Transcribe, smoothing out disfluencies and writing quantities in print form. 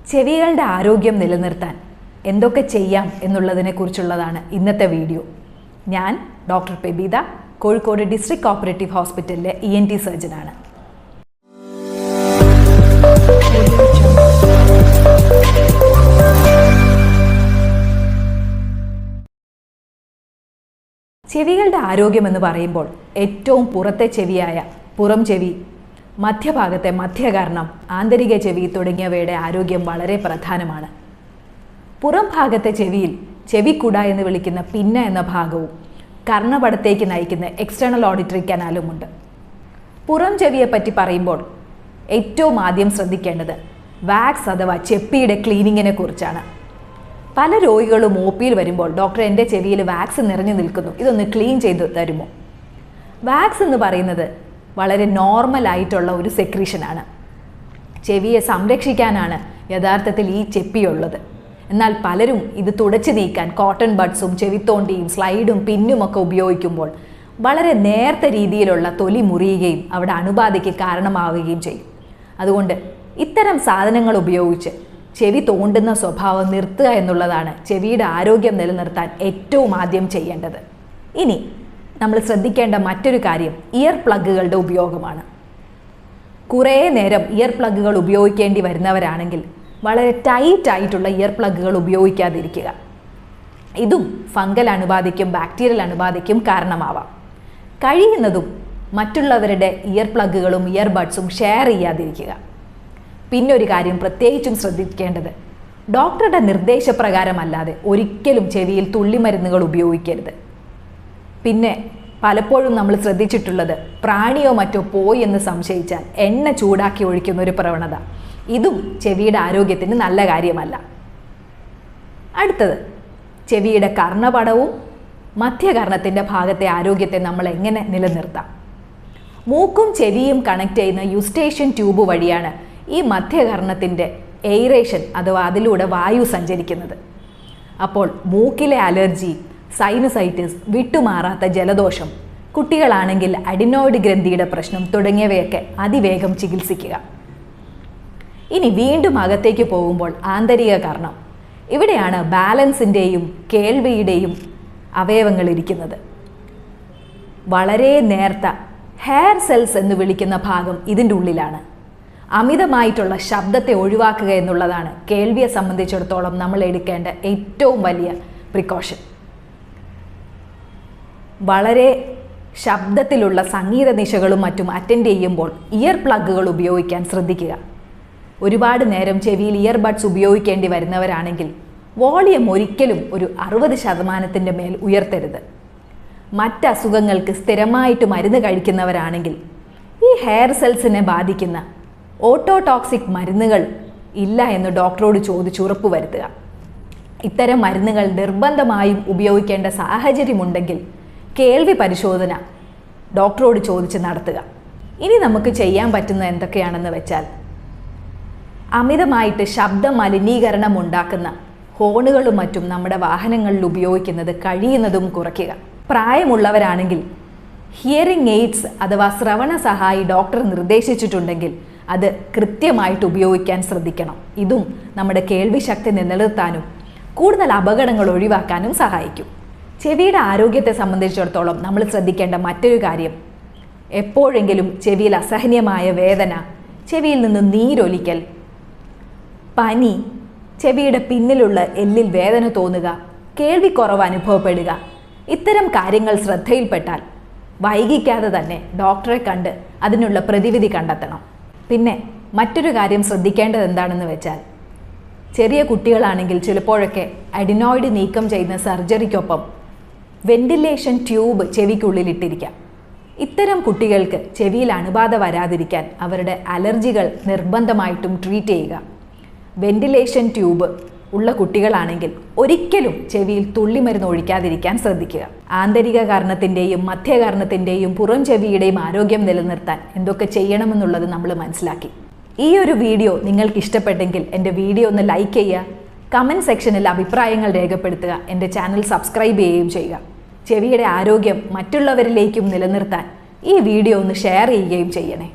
ചെവികളുടെ ആരോഗ്യം നിലനിർത്താൻ എന്തൊക്കെ ചെയ്യാം എന്നുള്ളതിനെക്കുറിച്ചുള്ളതാണ് ഇന്നത്തെ വീഡിയോ. ഞാൻ doctor Pebitha, Kozhikode district cooperative ഹോസ്പിറ്റലിലെ ENT സർജനാണ്. ചെവികളുടെ ആരോഗ്യം എന്ന് പറയുമ്പോൾ ഏറ്റവും പുറത്തെ ചെവിയായ പുറം ചെവി, മധ്യഭാഗത്തെ മധ്യകർണം, ആന്തരിക ചെവി തുടങ്ങിയവയുടെ ആരോഗ്യം വളരെ പ്രധാനമാണ്. പുറം ഭാഗത്തെ ചെവിയിൽ ചെവിക്കുട എന്ന് വിളിക്കുന്ന പിന്ന എന്ന ഭാഗവും കർണപടത്തേക്ക് നയിക്കുന്ന എക്സ്റ്റേണൽ ഓഡിറ്ററി കനാലുമുണ്ട്. പുറം ചെവിയെപ്പറ്റി പറയുമ്പോൾ ഏറ്റവും ആദ്യം ശ്രദ്ധിക്കേണ്ടത് വാക്സ് അഥവാ ചെപ്പിയുടെ ക്ലീനിങ്ങിനെ കുറിച്ചാണ്. പല രോഗികളും OPയിൽ വരുമ്പോൾ ഡോക്ടർ എൻ്റെ ചെവിയിൽ വാക്സ് നിറഞ്ഞു നിൽക്കുന്നു, ഇതൊന്ന് ക്ലീൻ ചെയ്ത് തരുമോ? വാക്സ് എന്ന് പറയുന്നത് വളരെ നോർമലായിട്ടുള്ള ഒരു സെക്രീഷനാണ്. ചെവിയെ സംരക്ഷിക്കാനാണ് യഥാർത്ഥത്തിൽ ഈ ചെപ്പിയുള്ളത്. എന്നാൽ പലരും ഇത് തുടച്ചു നീക്കാൻ കോട്ടൺ ബഡ്സും ചെവിത്തോണ്ടിയും സ്ലൈഡും പിന്നുമൊക്കെ ഉപയോഗിക്കുമ്പോൾ വളരെ നേർത്ത രീതിയിലുള്ള തൊലി മുറിയുകയും അവിടെ അണുബാധയ്ക്ക് കാരണമാവുകയും ചെയ്യും. അതുകൊണ്ട് ഇത്തരം സാധനങ്ങൾ ഉപയോഗിച്ച് ചെവി തോണ്ടുന്ന സ്വഭാവം നിർത്തുക എന്നുള്ളതാണ് ചെവിയുടെ ആരോഗ്യം നിലനിർത്താൻ ഏറ്റവും ആദ്യം ചെയ്യേണ്ടത്. ഇനി നമ്മൾ ശ്രദ്ധിക്കേണ്ട മറ്റൊരു കാര്യം ഇയർ പ്ലഗുകളുടെ ഉപയോഗമാണ്. കുറേ നേരം ഇയർ പ്ലഗുകൾ ഉപയോഗിക്കേണ്ടി വരുന്നവരാണെങ്കിൽ വളരെ ടൈറ്റ് ആയിട്ടുള്ള ഇയർ പ്ലഗുകൾ ഉപയോഗിക്കാതിരിക്കുക. ഇതും ഫംഗൽ അണുബാധയ്ക്കും ബാക്ടീരിയൽ അണുബാധയ്ക്കും കാരണമാവാം. കഴിയുന്നതും മറ്റുള്ളവരുടെ ഇയർ പ്ലഗുകളും ഇയർ ബഡ്സും ഷെയർ ചെയ്യാതിരിക്കുക. പിന്നൊരു കാര്യം പ്രത്യേകിച്ചും ശ്രദ്ധിക്കേണ്ടത്, ഡോക്ടറുടെ നിർദ്ദേശപ്രകാരമല്ലാതെ ഒരിക്കലും ചെവിയിൽ തുള്ളിമരുന്നുകൾ ഉപയോഗിക്കരുത്. പിന്നെ പലപ്പോഴും നമ്മൾ ശ്രദ്ധിച്ചിട്ടുള്ളത്, പ്രാണിയോ മറ്റോ പോയി എന്ന് സംശയിച്ചാൽ എണ്ണ ചൂടാക്കി ഒഴിക്കുന്ന ഒരു പ്രവണത. ഇതും ചെവിയുടെ ആരോഗ്യത്തിന് നല്ല കാര്യമല്ല. അടുത്തത്, ചെവിയുടെ കർണപടവും മധ്യകർണത്തിൻ്റെ ഭാഗത്തെ ആരോഗ്യത്തെ നമ്മൾ എങ്ങനെ നിലനിർത്താം? മൂക്കും ചെവിയും കണക്ട് ചെയ്യുന്ന യൂസ്റ്റേഷ്യൻ ട്യൂബ് വഴിയാണ് ഈ മധ്യകർണത്തിൻ്റെ എയറേഷൻ അഥവാ അതിലൂടെ വായു സഞ്ചരിക്കുന്നത്. അപ്പോൾ മൂക്കിലെ അലർജി, സൈനസൈറ്റിസ്, വിട്ടുമാറാത്ത ജലദോഷം, കുട്ടികളാണെങ്കിൽ അഡിനോയിഡ് ഗ്രന്ഥിയുടെ പ്രശ്നം തുടങ്ങിയവയൊക്കെ അതിവേഗം ചികിത്സിക്കുക. ഇനി വീണ്ടും അകത്തേക്ക് പോകുമ്പോൾ ആന്തരിക കർണം, ഇവിടെയാണ് ബാലൻസിൻ്റെയും കേൾവിയുടെയും അവയവങ്ങൾ ഇരിക്കുന്നത്. വളരെ നേർത്ത ഹെയർ സെൽസ് എന്ന് വിളിക്കുന്ന ഭാഗം ഇതിൻ്റെ ഉള്ളിലാണ്. അമിതമായിട്ടുള്ള ശബ്ദത്തെ ഒഴിവാക്കുക എന്നുള്ളതാണ് കേൾവിയെ സംബന്ധിച്ചിടത്തോളം നമ്മൾ എടുക്കേണ്ട ഏറ്റവും വലിയ പ്രിക്കോഷൻ. വളരെ ശബ്ദത്തിലുള്ള സംഗീത നിശകളും മറ്റും അറ്റൻഡ് ചെയ്യുമ്പോൾ ഇയർ പ്ലഗുകൾ ഉപയോഗിക്കാൻ ശ്രദ്ധിക്കുക. ഒരുപാട് നേരം ചെവിയിൽ ഇയർ ബഡ്സ് ഉപയോഗിക്കേണ്ടി വരുന്നവരാണെങ്കിൽ വോളിയം ഒരിക്കലും ഒരു 60% മേൽ ഉയർത്തരുത്. മറ്റ് അസുഖങ്ങൾക്ക് സ്ഥിരമായിട്ട് മരുന്ന് കഴിക്കുന്നവരാണെങ്കിൽ ഈ ഹെയർ സെൽസിനെ ബാധിക്കുന്ന ഓട്ടോടോക്സിക് മരുന്നുകൾ ഇല്ല എന്ന് ഡോക്ടറോട് ചോദിച്ച് ഉറപ്പ് വരുത്തുക. ഇത്തരം മരുന്നുകൾ നിർബന്ധമായും ഉപയോഗിക്കേണ്ട സാഹചര്യമുണ്ടെങ്കിൽ കേൾവി പരിശോധന ഡോക്ടറോട് ചോദിച്ച് നടത്തുക. ഇനി നമുക്ക് ചെയ്യാൻ പറ്റുന്ന എന്തൊക്കെയാണെന്ന് വെച്ചാൽ, അമിതമായിട്ട് ശബ്ദ മലിനീകരണം ഉണ്ടാക്കുന്ന ഹോണുകളും മറ്റും നമ്മുടെ വാഹനങ്ങളിൽ ഉപയോഗിക്കുന്നത് കഴിയുന്നതും കുറയ്ക്കുക. പ്രായമുള്ളവരാണെങ്കിൽ ഹിയറിംഗ് എയ്ഡ്സ് അഥവാ ശ്രവണ സഹായി ഡോക്ടർ നിർദ്ദേശിച്ചിട്ടുണ്ടെങ്കിൽ അത് കൃത്യമായിട്ട് ഉപയോഗിക്കാൻ ശ്രദ്ധിക്കണം. ഇതും നമ്മുടെ കേൾവി ശക്തി നിലനിർത്താനും കൂടുതൽ അപകടങ്ങൾ ഒഴിവാക്കാനും സഹായിക്കും. ചെവിയുടെ ആരോഗ്യത്തെ സംബന്ധിച്ചിടത്തോളം നമ്മൾ ശ്രദ്ധിക്കേണ്ട മറ്റൊരു കാര്യം, എപ്പോഴെങ്കിലും ചെവിയിൽ അസഹനീയമായ വേദന, ചെവിയിൽ നിന്ന് നീരൊലിക്കൽ, പനി, ചെവിയുടെ പിന്നിലുള്ള എല്ലിൽ വേദന തോന്നുക, കേൾവിക്കുറവ് അനുഭവപ്പെടുക, ഇത്തരം കാര്യങ്ങൾ ശ്രദ്ധയിൽപ്പെട്ടാൽ വൈകിക്കാതെ തന്നെ ഡോക്ടറെ കണ്ട് അതിനുള്ള പ്രതിവിധി കണ്ടെത്തണം. പിന്നെ മറ്റൊരു കാര്യം ശ്രദ്ധിക്കേണ്ടത് എന്താണെന്ന് വെച്ചാൽ, ചെറിയ കുട്ടികളാണെങ്കിൽ ചിലപ്പോഴൊക്കെ അഡിനോയിഡ് നീക്കം ചെയ്യുന്ന സർജറിക്കൊപ്പം വെന്റിലേഷൻ ട്യൂബ് ചെവിക്കുള്ളിലിട്ടിരിക്കാം. ഇത്തരം കുട്ടികൾക്ക് ചെവിയിൽ അണുബാധ വരാതിരിക്കാൻ അവരുടെ അലർജികൾ നിർബന്ധമായിട്ടും ട്രീറ്റ് ചെയ്യുക. വെന്റിലേഷൻ ട്യൂബ് ഉള്ള കുട്ടികളാണെങ്കിൽ ഒരിക്കലും ചെവിയിൽ തുള്ളിമരുന്ന് ഒഴിക്കാതിരിക്കാൻ ശ്രദ്ധിക്കുക. ആന്തരിക കർണത്തിൻ്റെയും മധ്യകർണത്തിൻ്റെയും പുറം ചെവിയുടെയും ആരോഗ്യം നിലനിർത്താൻ എന്തൊക്കെ ചെയ്യണമെന്നുള്ളത് നമ്മൾ മനസ്സിലാക്കി. ഈ ഒരു വീഡിയോ നിങ്ങൾക്ക് ഇഷ്ടപ്പെട്ടെങ്കിൽ എൻ്റെ വീഡിയോ ഒന്ന് ലൈക്ക് ചെയ്യുക, കമൻറ്റ് സെക്ഷനിൽ അഭിപ്രായങ്ങൾ രേഖപ്പെടുത്തുക, എൻ്റെ ചാനൽ സബ്സ്ക്രൈബ് ചെയ്യുകയും ചെയ്യുക. ചെവിയുടെ ആരോഗ്യം മറ്റുള്ളവരിലേക്കും നിലനിർത്താൻ ഈ വീഡിയോ ഒന്ന് ഷെയർ ചെയ്യുകയും ചെയ്യണേ.